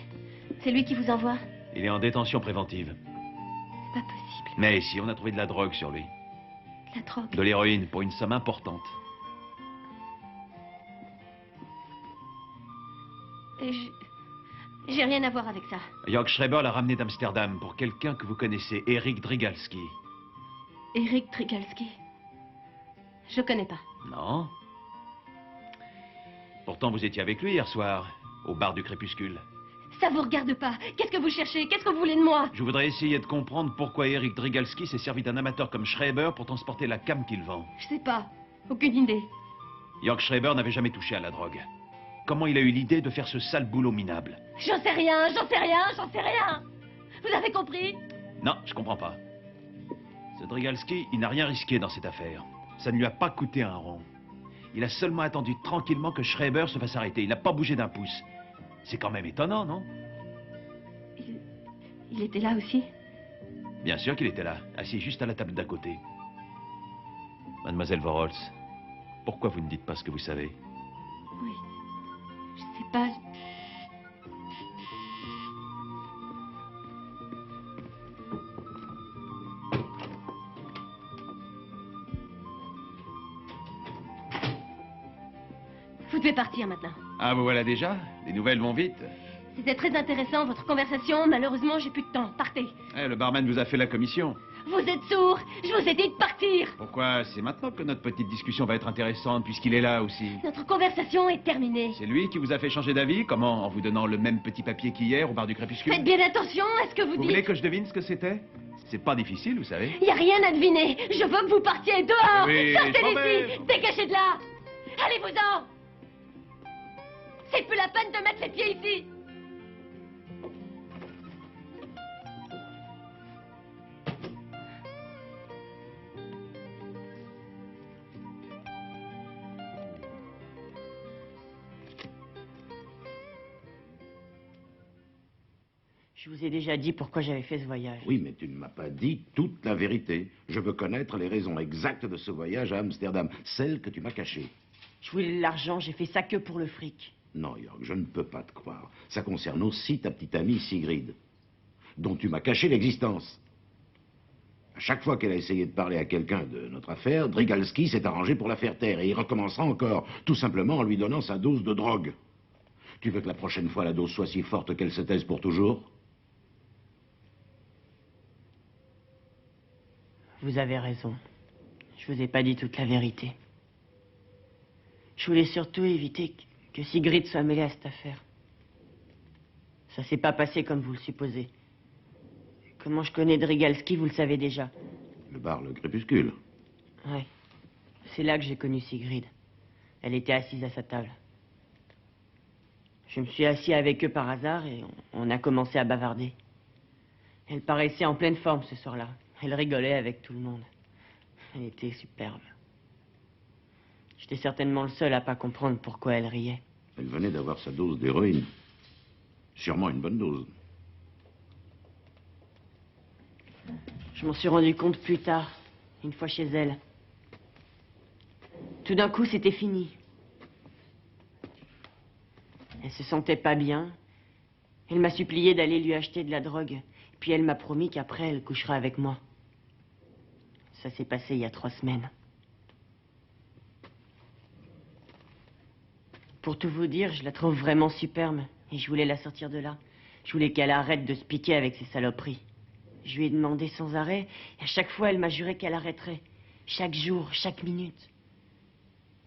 C'est lui qui vous envoie? Il est en détention préventive. C'est pas possible. Mais ici, on a trouvé de la drogue sur lui. La drogue? De l'héroïne, pour une somme importante. J'ai rien à voir avec ça. Jörg Schreiber l'a ramené d'Amsterdam pour quelqu'un que vous connaissez, Erik Drigalski. Erik Drigalski? Je connais pas. Non. Pourtant, vous étiez avec lui hier soir, au bar du Crépuscule. Ça vous regarde pas. Qu'est-ce que vous cherchez? Qu'est-ce que vous voulez de moi? Je voudrais essayer de comprendre pourquoi Erik Drigalski s'est servi d'un amateur comme Schreiber pour transporter la cam qu'il vend. Je sais pas. Aucune idée. Jörg Schreiber n'avait jamais touché à la drogue. Comment il a eu l'idée de faire ce sale boulot minable? J'en sais rien, j'en sais rien, j'en sais rien. Vous avez compris? Non, je comprends pas. Ce Drigalski, il n'a rien risqué dans cette affaire. Ça ne lui a pas coûté un rond. Il a seulement attendu tranquillement que Schreiber se fasse arrêter. Il n'a pas bougé d'un pouce. C'est quand même étonnant, non? Il était là aussi? Bien sûr qu'il était là, assis juste à la table d'à côté. Mademoiselle Vorholz, pourquoi vous ne dites pas ce que vous savez? Oui. Je sais pas. Vous devez partir maintenant. Ah, vous voilà déjà? Les nouvelles vont vite. C'était très intéressant, votre conversation. Malheureusement, j'ai plus de temps. Partez. Eh, le barman vous a fait la commission. Vous êtes sourd. Je vous ai dit de partir. Pourquoi? C'est maintenant que notre petite discussion va être intéressante, puisqu'il est là aussi. Notre conversation est terminée. C'est lui qui vous a fait changer d'avis? Comment? En vous donnant le même petit papier qu'hier au bar du Crépuscule? Faites bien attention à ce que vous dites. Vous voulez que je devine ce que c'était? C'est pas difficile, vous savez. Il n'y a rien à deviner. Je veux que vous partiez dehors. Oui, Sortez je m'en vais. d'ici. Dégagez de là. Allez-vous-en. C'est plus la peine de mettre les pieds ici. Je vous ai déjà dit pourquoi j'avais fait ce voyage. Oui, mais tu ne m'as pas dit toute la vérité. Je veux connaître les raisons exactes de ce voyage à Amsterdam, celles que tu m'as cachées. Je voulais de l'argent, j'ai fait ça que pour le fric. Non, Jörg, je ne peux pas te croire. Ça concerne aussi ta petite amie Sigrid, dont tu m'as caché l'existence. À chaque fois qu'elle a essayé de parler à quelqu'un de notre affaire, Drigalski s'est arrangé pour la faire taire, et il recommencera encore, tout simplement en lui donnant sa dose de drogue. Tu veux que la prochaine fois la dose soit si forte qu'elle se taise pour toujours? Vous avez raison. Je vous ai pas dit toute la vérité. Je voulais surtout éviter que Sigrid soit mêlée à cette affaire. Ça s'est pas passé comme vous le supposez. Comment je connais Drigalski, vous le savez déjà. Le bar, le Crépuscule. Ouais. C'est là que j'ai connu Sigrid. Elle était assise à sa table. Je me suis assis avec eux par hasard et on a commencé à bavarder. Elle paraissait en pleine forme ce soir-là. Elle rigolait avec tout le monde. Elle était superbe. J'étais certainement le seul à pas comprendre pourquoi elle riait. Elle venait d'avoir sa dose d'héroïne. Sûrement une bonne dose. Je m'en suis rendu compte plus tard, une fois chez elle. Tout d'un coup, c'était fini. Elle se sentait pas bien. Elle m'a supplié d'aller lui acheter de la drogue. Puis elle m'a promis qu'après, elle couchera avec moi. Ça s'est passé il y a 3 semaines. Pour tout vous dire, je la trouve vraiment superbe. Et je voulais la sortir de là. Je voulais qu'elle arrête de se piquer avec ses saloperies. Je lui ai demandé sans arrêt. Et à chaque fois, elle m'a juré qu'elle arrêterait. Chaque jour, chaque minute.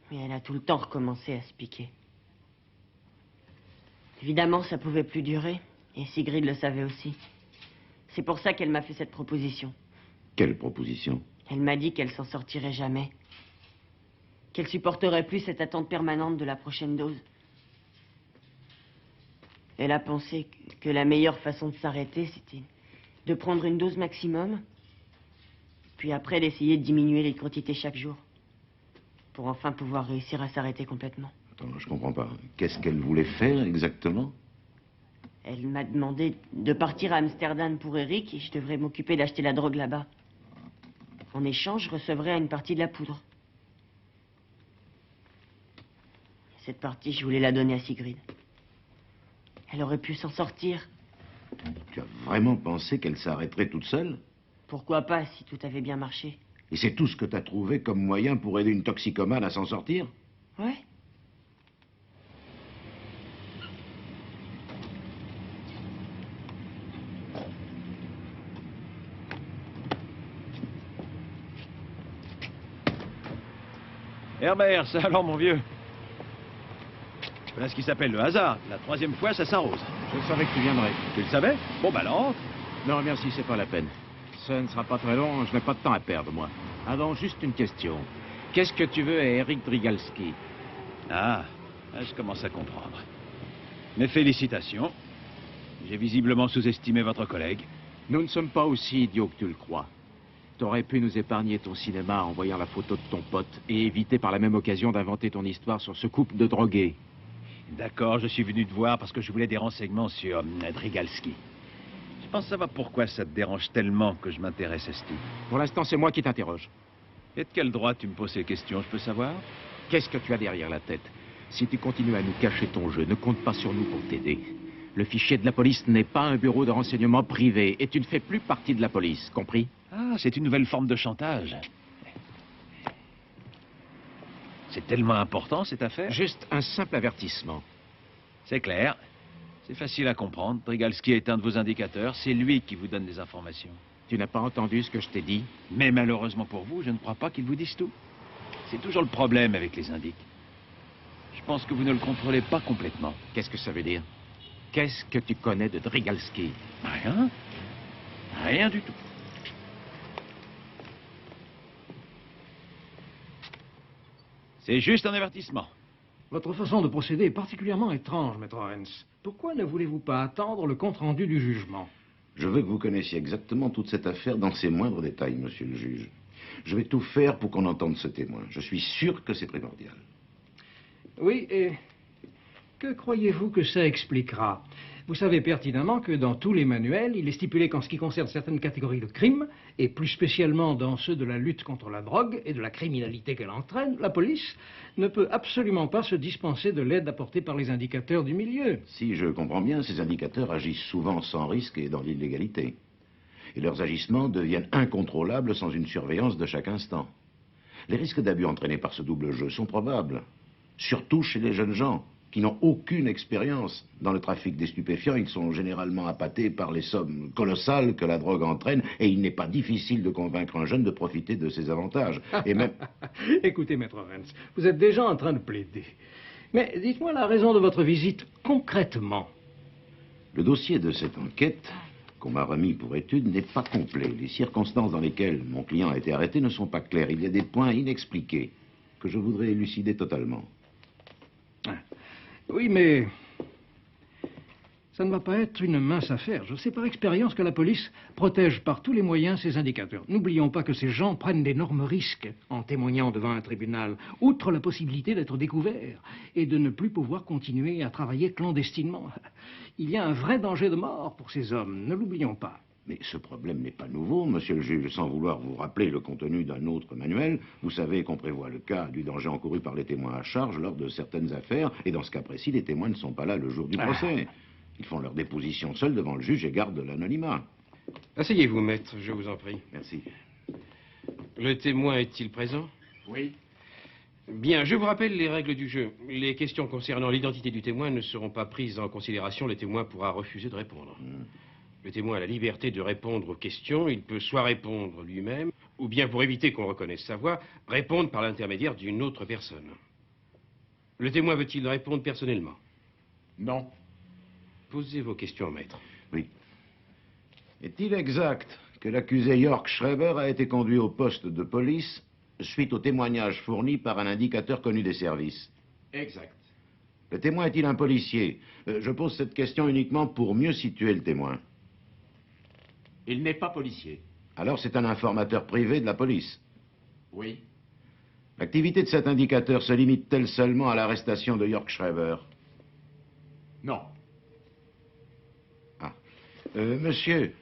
Mais elle a tout le temps recommencé à se piquer. Évidemment, ça pouvait plus durer. Et Sigrid le savait aussi. C'est pour ça qu'elle m'a fait cette proposition. Quelle proposition? Elle m'a dit qu'elle s'en sortirait jamais. Qu'elle supporterait plus cette attente permanente de la prochaine dose. Elle a pensé que la meilleure façon de s'arrêter, c'était de prendre une dose maximum, Puis après, elle essayait de diminuer les quantités chaque jour. Pour enfin pouvoir réussir à s'arrêter complètement. Attends, je comprends pas. Qu'est-ce qu'elle voulait faire exactement? Elle m'a demandé de partir à Amsterdam pour Eric et je devrais m'occuper d'acheter la drogue là-bas. En échange, je recevrais une partie de la poudre. Cette partie, je voulais la donner à Sigrid. Elle aurait pu s'en sortir. Tu as vraiment pensé qu'elle s'arrêterait toute seule? Pourquoi pas, si tout avait bien marché? Et c'est tout ce que tu as trouvé comme moyen pour aider une toxicomane à s'en sortir? Ouais. Herbert, ça alors, mon vieux? Voilà ce qui s'appelle le hasard. La troisième fois, ça s'arrose. Je savais que tu viendrais. Tu le savais? Bon, bah alors entre. Non, merci, c'est pas la peine. Ça ne sera pas très long, je n'ai pas de temps à perdre, moi. Alors, juste une question. Qu'est-ce que tu veux à Eric Drigalski? Ah, je commence à comprendre. Mes félicitations. J'ai visiblement sous-estimé votre collègue. Nous ne sommes pas aussi idiots que tu le crois. T'aurais pu nous épargner ton cinéma en voyant la photo de ton pote et éviter par la même occasion d'inventer ton histoire sur ce couple de drogués. D'accord, je suis venu te voir parce que je voulais des renseignements sur Drigalski. Je pense savoir pourquoi ça te dérange tellement que je m'intéresse à ce type. Pour l'instant, c'est moi qui t'interroge. Et de quel droit tu me poses ces questions, je peux savoir? Qu'est-ce que tu as derrière la tête? Si tu continues à nous cacher ton jeu, ne compte pas sur nous pour t'aider. Le fichier de la police n'est pas un bureau de renseignement privé et tu ne fais plus partie de la police, compris? Ah, c'est une nouvelle forme de chantage. C'est tellement important, cette affaire? Juste un simple avertissement. C'est clair. C'est facile à comprendre. Drigalski est un de vos indicateurs. C'est lui qui vous donne des informations. Tu n'as pas entendu ce que je t'ai dit? Mais malheureusement pour vous, je ne crois pas qu'ils vous disent tout. C'est toujours le problème avec les indices. Je pense que vous ne le contrôlez pas complètement. Qu'est-ce que ça veut dire? Qu'est-ce que tu connais de Drigalski? Rien. Rien du tout. C'est juste un avertissement. Votre façon de procéder est particulièrement étrange, Maître Horens. Pourquoi ne voulez-vous pas attendre le compte-rendu du jugement? Je veux que vous connaissiez exactement toute cette affaire dans ses moindres détails, monsieur le juge. Je vais tout faire pour qu'on entende ce témoin. Je suis sûr que c'est primordial. Oui, et que croyez-vous que ça expliquera? Vous savez pertinemment que dans tous les manuels, il est stipulé qu'en ce qui concerne certaines catégories de crimes, et plus spécialement dans ceux de la lutte contre la drogue et de la criminalité qu'elle entraîne, la police ne peut absolument pas se dispenser de l'aide apportée par les indicateurs du milieu. Si je comprends bien, ces indicateurs agissent souvent sans risque et dans l'illégalité. Et leurs agissements deviennent incontrôlables sans une surveillance de chaque instant. Les risques d'abus entraînés par ce double jeu sont probables, surtout chez les jeunes gens, qui n'ont aucune expérience dans le trafic des stupéfiants. Ils sont généralement appâtés par les sommes colossales que la drogue entraîne, et il n'est pas difficile de convaincre un jeune de profiter de ses avantages. Et même... Écoutez, Maître Horens, vous êtes déjà en train de plaider. Mais dites-moi la raison de votre visite concrètement. Le dossier de cette enquête qu'on m'a remis pour étude n'est pas complet. Les circonstances dans lesquelles mon client a été arrêté ne sont pas claires. Il y a des points inexpliqués que je voudrais élucider totalement. Oui, mais ça ne va pas être une mince affaire. Je sais par expérience que la police protège par tous les moyens ses indicateurs. N'oublions pas que ces gens prennent d'énormes risques en témoignant devant un tribunal, outre la possibilité d'être découverts et de ne plus pouvoir continuer à travailler clandestinement. Il y a un vrai danger de mort pour ces hommes, ne l'oublions pas. Mais ce problème n'est pas nouveau, monsieur le juge. Sans vouloir vous rappeler le contenu d'un autre manuel, vous savez qu'on prévoit le cas du danger encouru par les témoins à charge lors de certaines affaires, et dans ce cas précis, les témoins ne sont pas là le jour du procès. Ils font leur déposition seuls devant le juge et gardent l'anonymat. Asseyez-vous, maître, je vous en prie. Merci. Le témoin est-il présent? Oui. Bien, je vous rappelle les règles du jeu. Les questions concernant l'identité du témoin ne seront pas prises en considération. Le témoin pourra refuser de répondre. Le témoin a la liberté de répondre aux questions. Il peut soit répondre lui-même, ou bien, pour éviter qu'on reconnaisse sa voix, répondre par l'intermédiaire d'une autre personne. Le témoin veut-il répondre personnellement? Non. Posez vos questions, maître. Oui. Est-il exact que l'accusé York Schreiber a été conduit au poste de police suite au témoignage fourni par un indicateur connu des services? Exact. Le témoin est-il un policier? Je pose cette question uniquement pour mieux situer le témoin. Il n'est pas policier. Alors c'est un informateur privé de la police. Oui. L'activité de cet indicateur se limite-t-elle seulement à l'arrestation de York Schreiber? Non. Ah. Monsieur,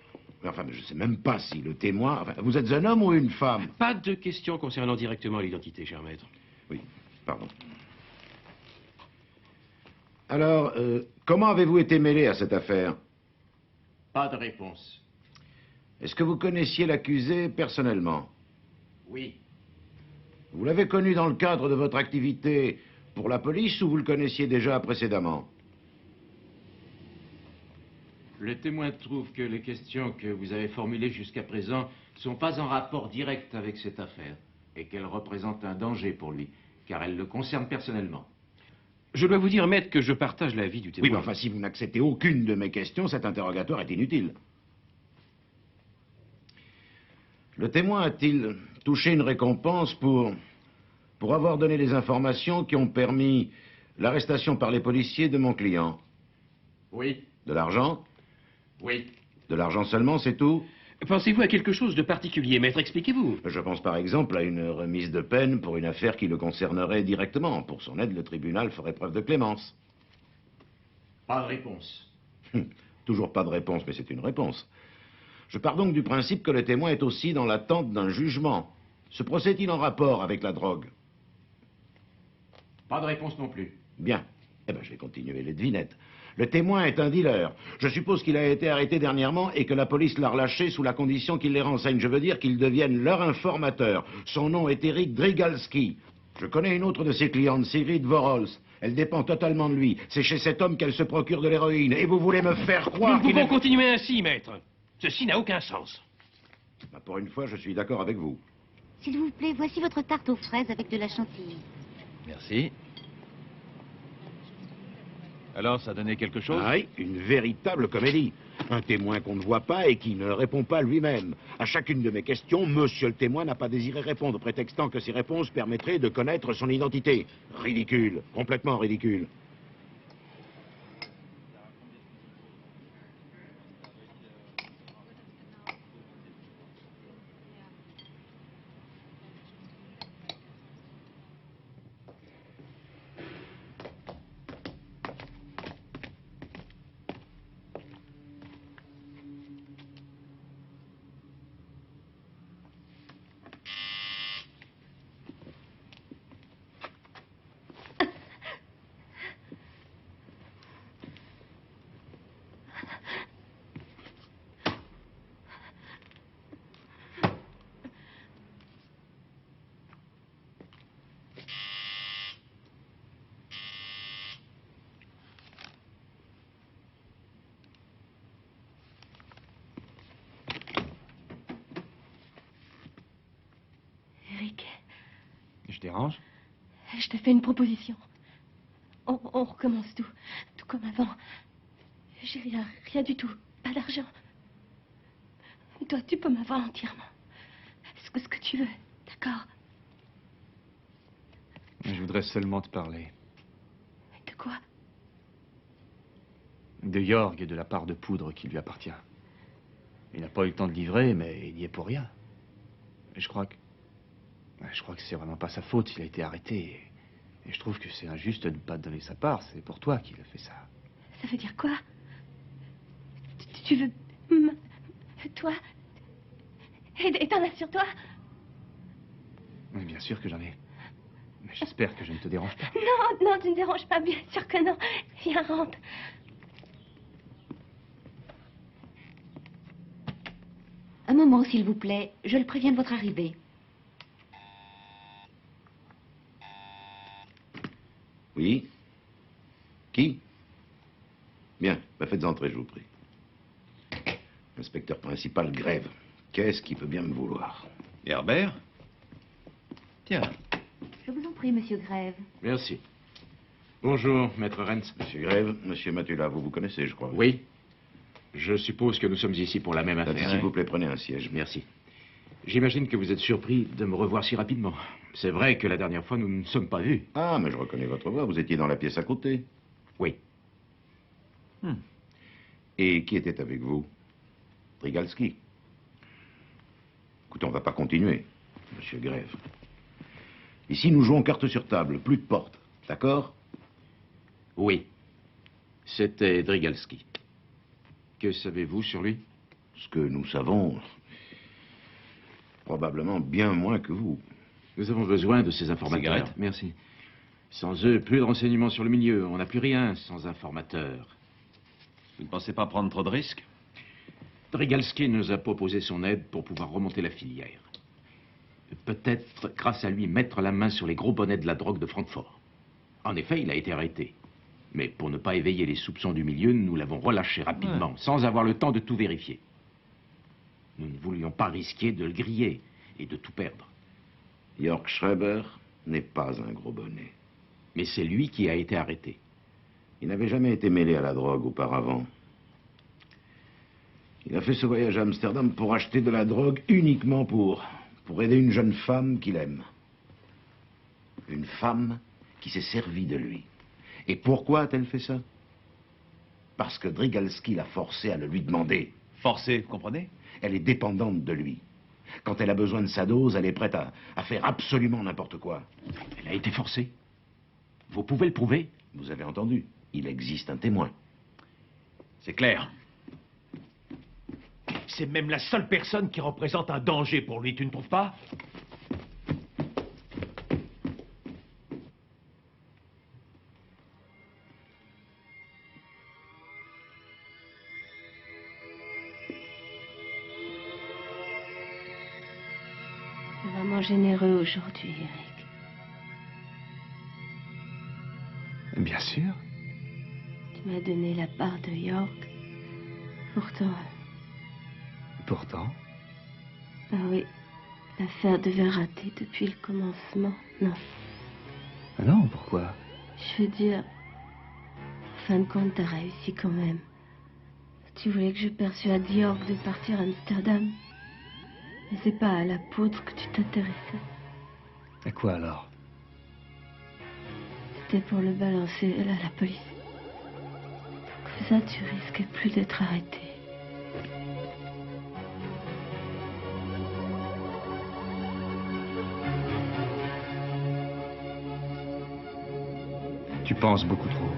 enfin, je ne sais même pas si le témoin... Enfin, vous êtes un homme ou une femme? Pas de questions concernant directement l'identité, cher maître. Oui, pardon. Alors, comment avez-vous été mêlé à cette affaire? Pas de réponse. Est-ce que vous connaissiez l'accusé personnellement? Oui. Vous l'avez connu dans le cadre de votre activité pour la police ou vous le connaissiez déjà précédemment? Le témoin trouve que les questions que vous avez formulées jusqu'à présent ne sont pas en rapport direct avec cette affaire et qu'elles représentent un danger pour lui, car elles le concernent personnellement. Je dois vous dire, maître, que je partage l'avis du témoin. Oui, mais enfin, si vous n'acceptez aucune de mes questions, cet interrogatoire est inutile. Le témoin a-t-il touché une récompense pour avoir donné les informations qui ont permis l'arrestation par les policiers de mon client? Oui. De l'argent? Oui. De l'argent seulement, c'est tout? Pensez-vous à quelque chose de particulier, maître? Expliquez-vous. Je pense par exemple à une remise de peine pour une affaire qui le concernerait directement. Pour son aide, le tribunal ferait preuve de clémence. Pas de réponse. Toujours pas de réponse, mais c'est une réponse. Je pars donc du principe que le témoin est aussi dans l'attente d'un jugement. Ce procès est-il en rapport avec la drogue? Pas de réponse non plus. Bien. Eh bien, je vais continuer les devinettes. Le témoin est un dealer. Je suppose qu'il a été arrêté dernièrement et que la police l'a relâché sous la condition qu'il les renseigne. Je veux dire qu'il devienne leur informateur. Son nom est Eric Drigalski. Je connais une autre de ses clientes, Sigrid Vorols. Elle dépend totalement de lui. C'est chez cet homme qu'elle se procure de l'héroïne. Et vous voulez me faire croire Nous pouvons continuer ainsi, maître. Ceci n'a aucun sens. Pour une fois, je suis d'accord avec vous. S'il vous plaît, voici votre tarte aux fraises avec de la chantilly. Merci. Alors, ça a donné quelque chose? Ah oui, une véritable comédie. Un témoin qu'on ne voit pas et qui ne répond pas lui-même. À chacune de mes questions, monsieur le témoin n'a pas désiré répondre, prétextant que ces réponses permettraient de connaître son identité. Ridicule, complètement ridicule. Eric, Je dérange? je te fais une proposition. On recommence tout comme avant. J'ai rien du tout, pas d'argent. Toi, tu peux m'avoir entièrement. Ce que tu veux, d'accord? Je voudrais seulement te parler. De quoi? De Jorg et de la part de poudre qui lui appartient. Il n'a pas eu le temps de livrer, mais il y est pour rien. Je crois que c'est vraiment pas sa faute s'il a été arrêté. Et je trouve que c'est injuste de ne pas te donner sa part. C'est pour toi qu'il a fait ça. Ça veut dire quoi? Tu veux... Toi? Et t'en as sur toi? Oui, bien sûr que j'en ai. Mais j'espère que je ne te dérange pas. Non, tu ne déranges pas, bien sûr que non. Viens, rentre. Un moment, s'il vous plaît. Je le préviens de votre arrivée. Oui? Qui? Bien, faites entrer, je vous prie. Inspecteur principal, Grève. Qu'est-ce qui peut bien me vouloir? Herbert? Tiens. Je vous en prie, monsieur Grève. Merci. Bonjour, maître Renz. Monsieur Grève, monsieur Matula, vous connaissez, je crois. Oui. Je suppose que nous sommes ici pour la même affaire. S'il vous plaît, prenez un siège. Merci. J'imagine que vous êtes surpris de me revoir si rapidement. C'est vrai que la dernière fois, nous ne nous sommes pas vus. Ah, mais je reconnais votre voix. Vous étiez dans la pièce à côté. Oui. Et qui était avec vous? Drigalski. Écoutez, on va pas continuer, monsieur Grève. Ici, nous jouons carte sur table, plus de porte. D'accord? Oui. C'était Drigalski. Que savez-vous sur lui? Ce que nous savons, probablement bien moins que vous. Nous avons besoin de ces informateurs. Cigarette. Merci. Sans eux, plus de renseignements sur le milieu. On n'a plus rien sans informateurs. Vous ne pensez pas prendre trop de risques? Drigalski nous a proposé son aide pour pouvoir remonter la filière. Peut-être, grâce à lui, mettre la main sur les gros bonnets de la drogue de Francfort. En effet, il a été arrêté. Mais pour ne pas éveiller les soupçons du milieu, nous l'avons relâché rapidement, sans avoir le temps de tout vérifier. Nous ne voulions pas risquer de le griller et de tout perdre. Jörg Schreiber n'est pas un gros bonnet. Mais c'est lui qui a été arrêté. Il n'avait jamais été mêlé à la drogue auparavant. Il a fait ce voyage à Amsterdam pour acheter de la drogue uniquement pour aider une jeune femme qu'il aime. Une femme qui s'est servie de lui. Et pourquoi a-t-elle fait ça? Parce que Drigalski l'a forcée à le lui demander. Forcée, vous comprenez? Elle est dépendante de lui. Quand elle a besoin de sa dose, elle est prête à faire absolument n'importe quoi. Elle a été forcée. Vous pouvez le prouver? Vous avez entendu. Il existe un témoin. C'est clair. C'est même la seule personne qui représente un danger pour lui, tu ne trouves pas? C'est vraiment généreux aujourd'hui, Eric. Bien sûr. Tu m'as donné la part de York. Pourtant... Pourtant? Ah oui, l'affaire devait rater depuis le commencement. Non. Ah non, pourquoi? Je veux dire... En fin de compte, t'as réussi quand même. Tu voulais que je persuade York de partir à Amsterdam. Mais c'est pas à la poudre que tu t'intéressais. À quoi alors? C'était pour le balancer à la police. Comme ça, tu risquais plus d'être arrêté. Tu penses beaucoup trop.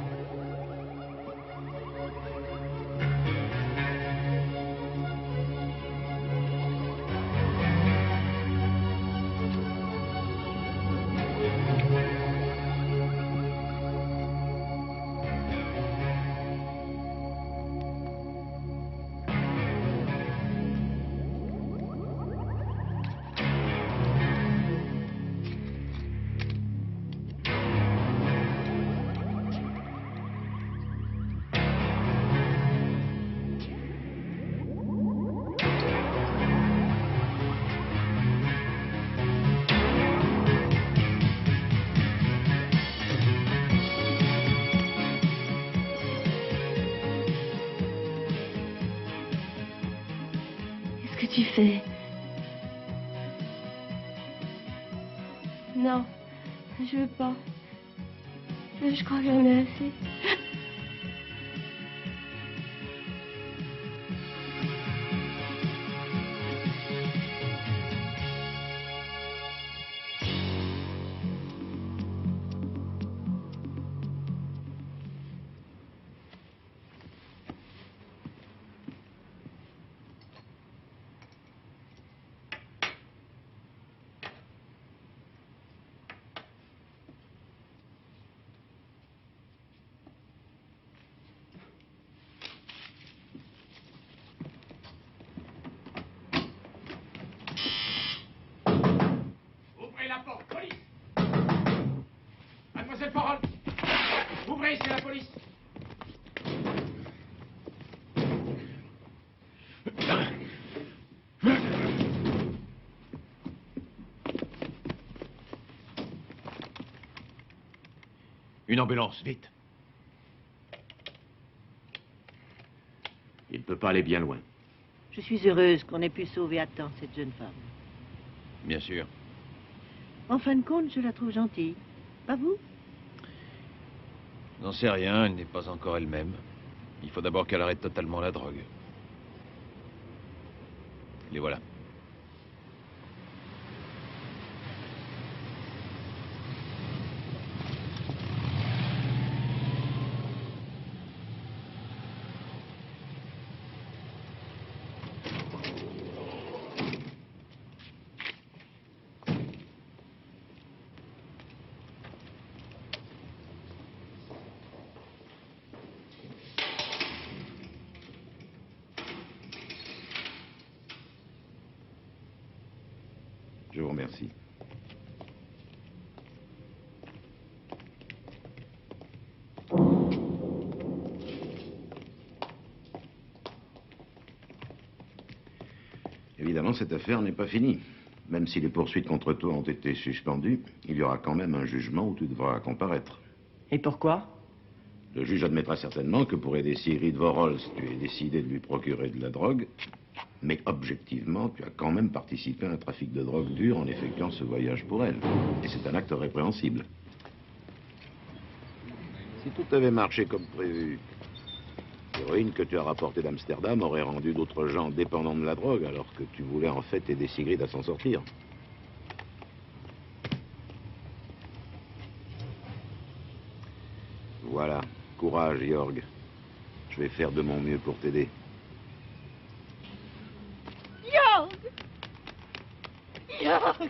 Qu'est-ce que tu fais? Non, je veux pas. Je crois que j'en ai assez. Ouvrez la porte, police! Mademoiselle Parole! Ouvrez, c'est la police! Une ambulance, vite. Il ne peut pas aller bien loin. Je suis heureuse qu'on ait pu sauver à temps cette jeune femme. Bien sûr. En fin de compte, je la trouve gentille. Pas vous? N'en sais rien, elle n'est pas encore elle-même. Il faut d'abord qu'elle arrête totalement la drogue. Les voilà. vous remercie. Évidemment, cette affaire n'est pas finie. Même si les poursuites contre toi ont été suspendues, il y aura quand même un jugement où tu devras comparaître. Et pourquoi? Le juge admettra certainement que pour aider Sigrid Vorholz, tu aies décidé de lui procurer de la drogue, mais objectivement, tu as quand même participé à un trafic de drogue dure en effectuant ce voyage pour elle. Et c'est un acte répréhensible. Si tout avait marché comme prévu, l'héroïne que tu as rapportée d'Amsterdam aurait rendu d'autres gens dépendants de la drogue, alors que tu voulais en fait aider Sigrid à s'en sortir. Voilà. Courage, Jorg. Je vais faire de mon mieux pour t'aider. Jorg! Jorg!